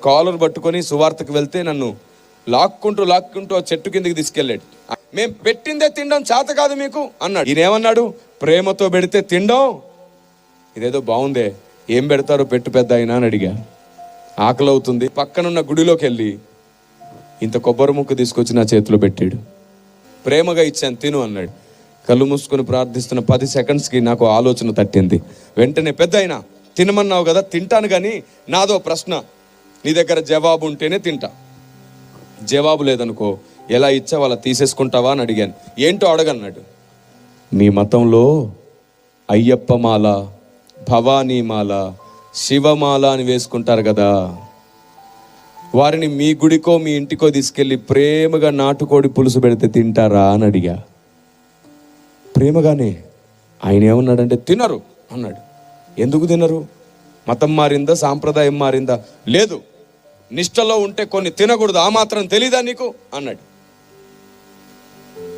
Caller పట్టుకొని సువార్తకు వెళ్తే నన్ను లాక్కుంటూ ఆ చెట్టు కిందకి తీసుకెళ్ళాడు. మేము పెట్టిందే తినడం చేత కాదు మీకు అన్నాడు. ఈయనేమన్నాడు? ప్రేమతో పెడితే తినడం ఇదేదో బాగుందే, ఏం పెడతారో పెట్టు పెద్ద అయినా అని అడిగా. ఆకలి అవుతుంది. పక్కనున్న గుడిలోకి వెళ్ళి ఇంత కొబ్బరి ముక్క తీసుకొచ్చి నా చేతిలో పెట్టాడు. ప్రేమగా ఇచ్చాను, తిను అన్నాడు. కళ్ళు మూసుకొని ప్రార్థిస్తున్న 10 సెకండ్స్కి నాకు ఆలోచన తట్టింది. వెంటనే, పెద్ద అయినా తినమన్నావు కదా, తింటాను, కానీ నాదో ప్రశ్న, నీ దగ్గర జవాబు ఉంటేనే తింటా, జవాబు లేదనుకో ఎలా ఇచ్చా వాళ్ళ తీసేసుకుంటావా అని అడిగాను. ఏంటో అడగన్నాడు. మీ మతంలో అయ్యప్ప మాల, భవానీ మాల, శివమాల అని వేసుకుంటారు కదా, వారిని మీ గుడికో మీ ఇంటికో తీసుకెళ్ళి ప్రేమగా నాటుకోడి పులుసు పెడితే తింటారా అని అడిగా. ప్రేమగానే. ఆయన ఏమన్నాడంటే తినరు అన్నాడు. ఎందుకు తినరు? మతం మారిందా, సాంప్రదాయం మారిందా? లేదు, నిష్టలో ఉంటే కొన్ని తినకూడదు, ఆ మాత్రం తెలీదా నీకు అన్నాడు.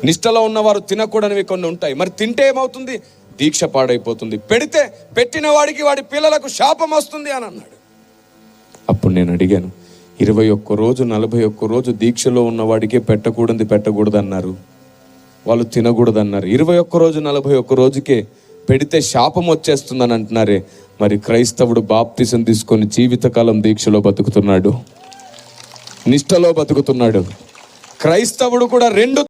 నిష్టలో ఉన్నవారు తినకూడనివి కొన్ని ఉంటాయి, మరి తింటే ఏమవుతుంది? దీక్ష పాడైపోతుంది. పెడితే పెట్టిన వాడికి వాడి పిల్లలకు శాపం వస్తుంది అని అన్నాడు. అప్పుడు నేను అడిగాను, 21 రోజు 41 రోజు దీక్షలో ఉన్న వాడికే పెట్టకూడదు అన్నారు, వాళ్ళు తినకూడదు అన్నారు. 21 రోజు 41 రోజుకే పెడితే శాపం వచ్చేస్తుందని అంటున్నారే, మరి క్రైస్తవుడు బాప్తిసం తీసుకొని జీవితకాలం దీక్షలో బతుకుతున్నాడు, నిష్టలో బతుకుతున్నాడు. క్రైస్తవుడు కూడా 2